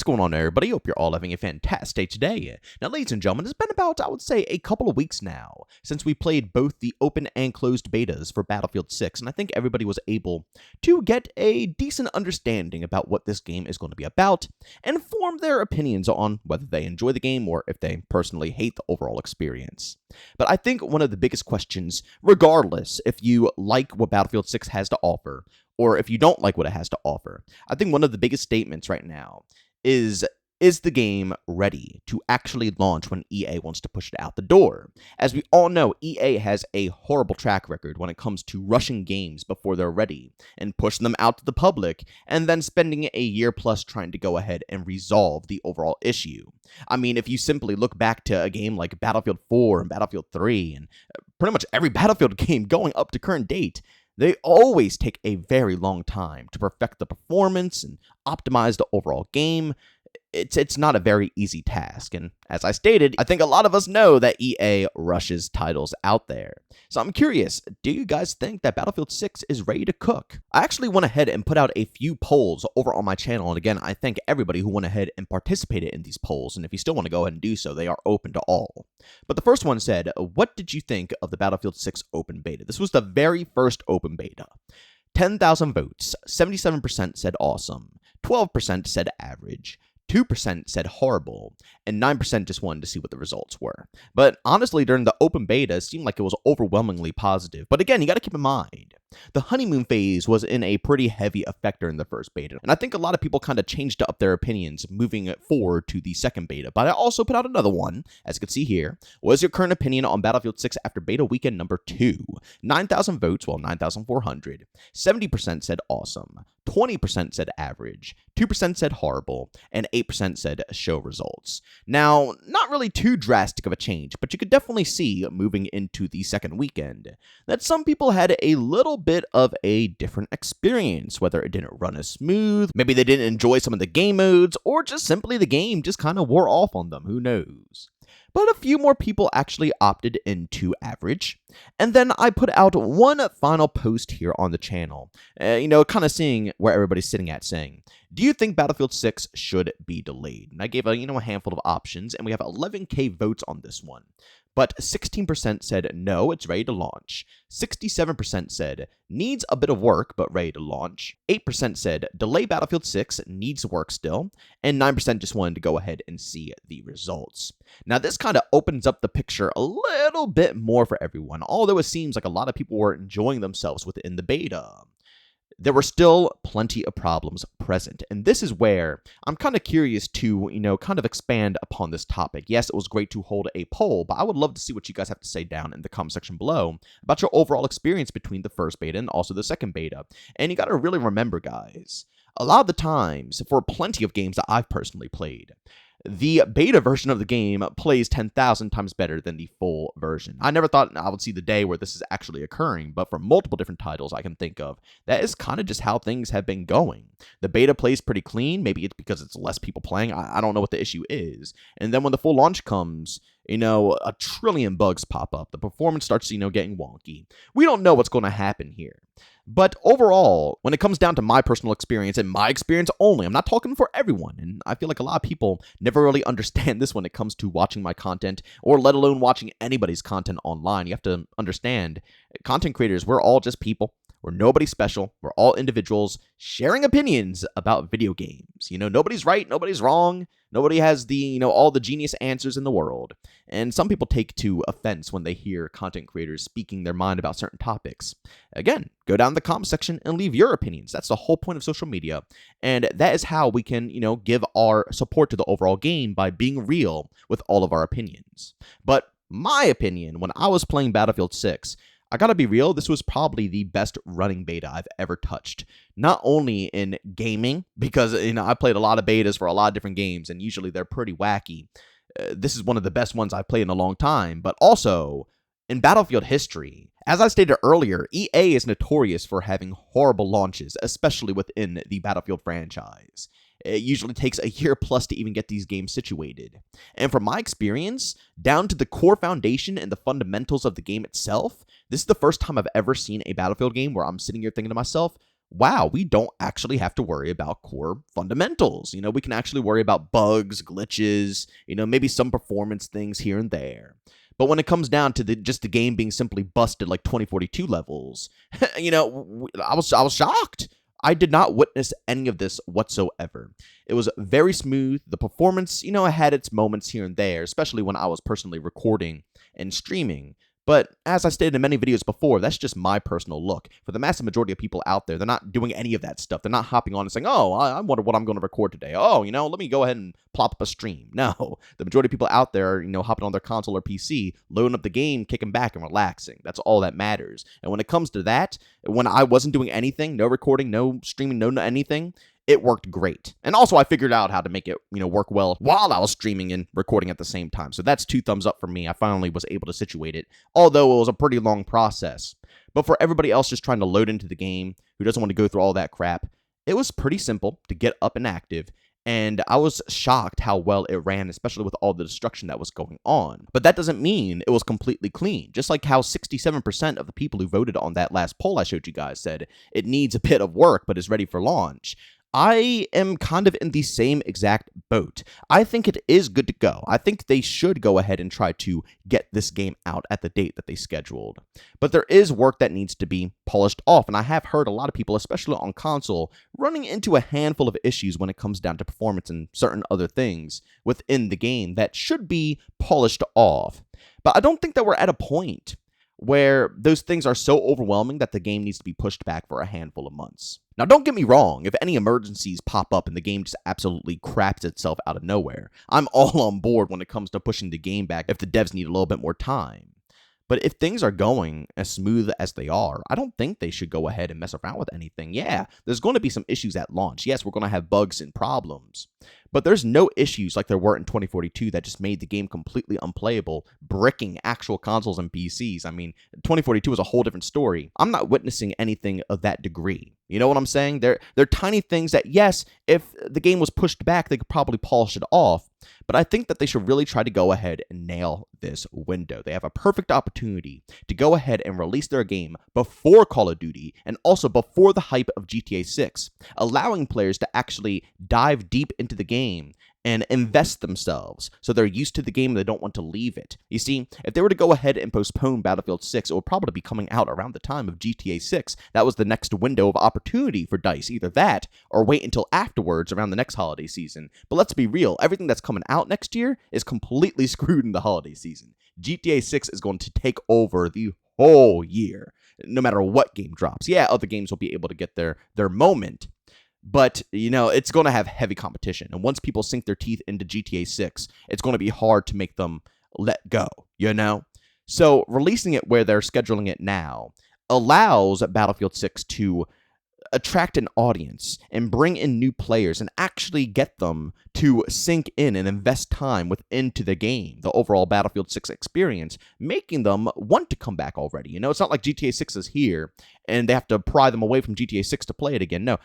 What's going on, everybody? Hope you're all having a fantastic day. Now, ladies and gentlemen, it's been about, I would say, a couple of weeks now since we played both the open and closed betas for Battlefield 6, and I think everybody was able to get a decent understanding about what this game is going to be about and form their opinions on whether they enjoy the game or if they personally hate the overall experience. But I think one of the biggest questions, regardless if you like what Battlefield 6 has to offer, or if you don't like what it has to offer, I think one of the biggest statements right now is the game ready to actually launch when EA wants to push it out the door? As we all know, EA has a horrible track record when it comes to rushing games before they're ready and pushing them out to the public and then spending a year plus trying to go ahead and resolve the overall issue. I mean, if you simply look back to a game like Battlefield 4 and Battlefield 3 and pretty much every Battlefield game going up to current date, they always take a very long time to perfect the performance and optimize the overall game. It's not a very easy task, and as I stated, I think a lot of us know that EA rushes titles out there. So I'm curious, do you guys think that Battlefield 6 is ready to cook? I actually went ahead and put out a few polls over on my channel, and again, I thank everybody who went ahead and participated in these polls, and if you still want to go ahead and do so, they are open to all. But the first one said, what did you think of the Battlefield 6 open beta? This was the very first open beta. 10,000 votes, 77% said awesome, 12% said average, 2% said horrible, and 9% just wanted to see what the results were. But honestly, during the open beta, it seemed like it was overwhelmingly positive. But again, you got to keep in mind, the honeymoon phase was in a pretty heavy effect during the first beta, and I think a lot of people kind of changed up their opinions moving forward to the second beta. But I also put out another one, as you can see here. What is your current opinion on Battlefield 6 after beta weekend number 2? 9,000 votes, well, 9,400. 70% said awesome, 20% said average, 2% said horrible, and 8% said show results. Now, not really too drastic of a change, but you could definitely see moving into the second weekend that some people had a little bit of a different experience, whether it didn't run as smooth, maybe they didn't enjoy some of the game modes, or just simply the game just kind of wore off on them, who knows. But a few more people actually opted into average. And then I put out one final post here on the channel, kind of seeing where everybody's sitting at, saying, do you think Battlefield 6 should be delayed? And I gave a handful of options, and we have 11K votes on this one. But 16% said no, it's ready to launch. 67% said needs a bit of work, but ready to launch. 8% said delay Battlefield 6, needs work still. And 9% just wanted to go ahead and see the results. Now, this kind of opens up the picture a little bit more for everyone, although it seems like a lot of people were enjoying themselves within the beta. There were still plenty of problems present, and this is where I'm kind of curious to, kind of expand upon this topic. Yes, it was great to hold a poll, but I would love to see what you guys have to say down in the comment section below about your overall experience between the first beta and also the second beta. And you got to really remember, guys, a lot of the times, for plenty of games that I've personally played, the beta version of the game plays 10,000 times better than the full version. I never thought I would see the day where this is actually occurring, but for multiple different titles I can think of, that is kind of just how things have been going. The beta plays pretty clean. Maybe it's because it's less people playing. I don't know what the issue is. And then when the full launch comes, a trillion bugs pop up. The performance starts, getting wonky. We don't know what's going to happen here. But overall, when it comes down to my personal experience, and my experience only, I'm not talking for everyone, and I feel like a lot of people never really understand this when it comes to watching my content, or let alone watching anybody's content online. You have to understand, content creators, we're all just people. We're nobody special. We're all individuals sharing opinions about video games. Nobody's right, nobody's wrong. Nobody has the, all the genius answers in the world. And some people take to offense when they hear content creators speaking their mind about certain topics. Again, go down in the comment section and leave your opinions. That's the whole point of social media. And that is how we can, give our support to the overall game, by being real with all of our opinions. But my opinion, when I was playing Battlefield 6, I gotta be real, this was probably the best running beta I've ever touched. Not only in gaming, because, I played a lot of betas for a lot of different games, and usually they're pretty wacky. This is one of the best ones I've played in a long time, but also in Battlefield history. As I stated earlier, EA is notorious for having horrible launches, especially within the Battlefield franchise. It usually takes a year plus to even get these games situated. And from my experience, down to the core foundation and the fundamentals of the game itself, this is the first time I've ever seen a Battlefield game where I'm sitting here thinking to myself, wow, we don't actually have to worry about core fundamentals. We can actually worry about bugs, glitches, maybe some performance things here and there. But when it comes down to just the game being simply busted like 2042 levels, I was shocked. I did not witness any of this whatsoever. It was very smooth. The performance, it had its moments here and there, especially when I was personally recording and streaming. But as I stated in many videos before, that's just my personal look. For the massive majority of people out there, they're not doing any of that stuff. They're not hopping on and saying, oh, I wonder what I'm going to record today. Oh, let me go ahead and plop up a stream. No, the majority of people out there are, hopping on their console or PC, loading up the game, kicking back and relaxing. That's all that matters. And when it comes to that, when I wasn't doing anything, no recording, no streaming, no anything, it worked great. And also I figured out how to make it, work well while I was streaming and recording at the same time. So that's 2 thumbs up for me. I finally was able to situate it, although it was a pretty long process. But for everybody else just trying to load into the game, who doesn't want to go through all that crap, it was pretty simple to get up and active. And I was shocked how well it ran, especially with all the destruction that was going on. But that doesn't mean it was completely clean. Just like how 67% of the people who voted on that last poll I showed you guys said it needs a bit of work, but is ready for launch. I am kind of in the same exact boat. I think it is good to go. I think they should go ahead and try to get this game out at the date that they scheduled. But there is work that needs to be polished off, and I have heard a lot of people, especially on console, running into a handful of issues when it comes down to performance and certain other things within the game that should be polished off. But I don't think that we're at a point where those things are so overwhelming that the game needs to be pushed back for a handful of months. Now, don't get me wrong, if any emergencies pop up and the game just absolutely craps itself out of nowhere, I'm all on board when it comes to pushing the game back if the devs need a little bit more time. But if things are going as smooth as they are, I don't think they should go ahead and mess around with anything. Yeah, there's going to be some issues at launch. Yes, we're going to have bugs and problems. But there's no issues like there were in 2042 that just made the game completely unplayable, bricking actual consoles and PCs. I mean, 2042 is a whole different story. I'm not witnessing anything of that degree. You know what I'm saying? They're tiny things that, yes, if the game was pushed back, they could probably polish it off. But I think that they should really try to go ahead and nail this window. They have a perfect opportunity to go ahead and release their game before Call of Duty and also before the hype of GTA 6, allowing players to actually dive deep into the game and invest themselves so they're used to the game and they don't want to leave it. You see, if they were to go ahead and postpone Battlefield 6, it would probably be coming out around the time of GTA 6. That was the next window of opportunity for DICE, either that or wait until afterwards around the next holiday season. But let's be real, everything that's coming out next year is completely screwed in the holiday season. GTA 6 is going to take over the whole year, no matter what game drops. Yeah, other games will be able to get their moment, but, it's going to have heavy competition. And once people sink their teeth into GTA 6, it's going to be hard to make them let go, So releasing it where they're scheduling it now allows Battlefield 6 to attract an audience and bring in new players and actually get them to sink in and invest time into the game, the overall Battlefield 6 experience, making them want to come back already. It's not like GTA 6 is here and they have to pry them away from GTA 6 to play it again. No,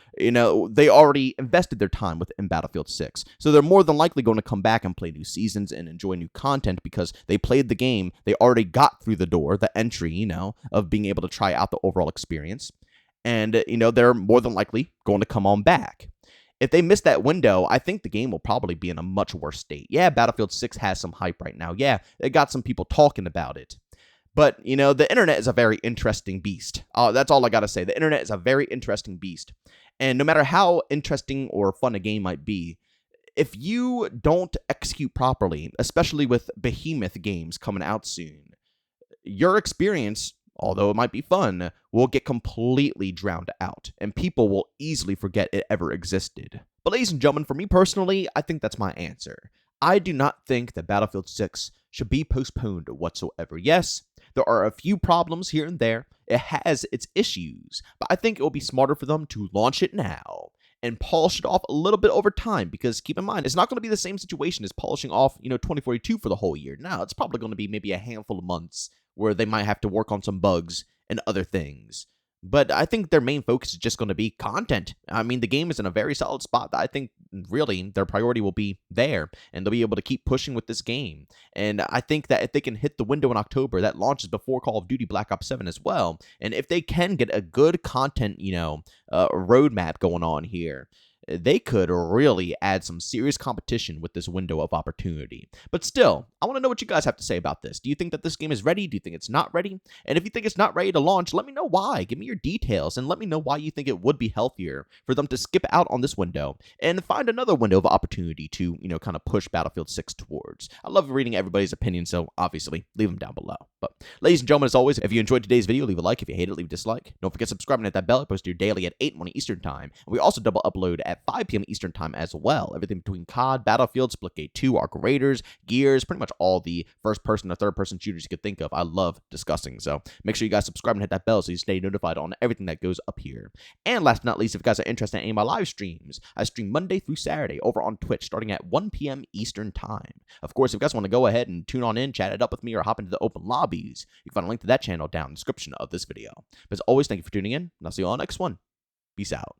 they already invested their time within Battlefield 6. So they're more than likely going to come back and play new seasons and enjoy new content because they played the game. They already got through the door, the entry, of being able to try out the overall experience. And, they're more than likely going to come on back. If they miss that window, I think the game will probably be in a much worse state. Yeah, Battlefield 6 has some hype right now. Yeah, it got some people talking about it. But, the internet is a very interesting beast. That's all I got to say. The internet is a very interesting beast. And no matter how interesting or fun a game might be, if you don't execute properly, especially with behemoth games coming out soon, your experience, although it might be fun, will get completely drowned out, and people will easily forget it ever existed. But ladies and gentlemen, for me personally, I think that's my answer. I do not think that Battlefield 6 should be postponed whatsoever. Yes, there are a few problems here and there. It has its issues, but I think it will be smarter for them to launch it now and polish it off a little bit over time, because keep in mind, it's not going to be the same situation as polishing off, 2042 for the whole year. Now, it's probably going to be maybe a handful of months where they might have to work on some bugs and other things. But I think their main focus is just going to be content. I mean, the game is in a very solid spot that I think really their priority will be there, and they'll be able to keep pushing with this game. And I think that if they can hit the window in October, that launches before Call of Duty Black Ops 7 as well. And if they can get a good content, roadmap going on here, they could really add some serious competition with this window of opportunity. But still, I want to know what you guys have to say about this. Do you think that this game is ready? Do you think it's not ready? And if you think it's not ready to launch, let me know why. Give me your details and let me know why you think it would be healthier for them to skip out on this window and find another window of opportunity to, kind of push Battlefield 6 towards. I love reading everybody's opinion, so obviously leave them down below. But ladies and gentlemen, as always, if you enjoyed today's video, leave a like. If you hate it, leave a dislike. Don't forget subscribing and hit that bell. I post here daily at 8 in the morning Eastern Time. And we also double upload at 5 p.m. Eastern Time as well. Everything between COD, Battlefield, Splitgate 2, Arc Raiders, Gears, pretty much all the first-person or third-person shooters you could think of. I love discussing. So make sure you guys subscribe and hit that bell so you stay notified on everything that goes up here. And last but not least, if you guys are interested in any of my live streams, I stream Monday through Saturday over on Twitch starting at 1 p.m. Eastern Time. Of course, if you guys want to go ahead and tune on in, chat it up with me, or hop into the open lobbies, you can find a link to that channel down in the description of this video. But as always, thank you for tuning in, and I'll see you all next one. Peace out.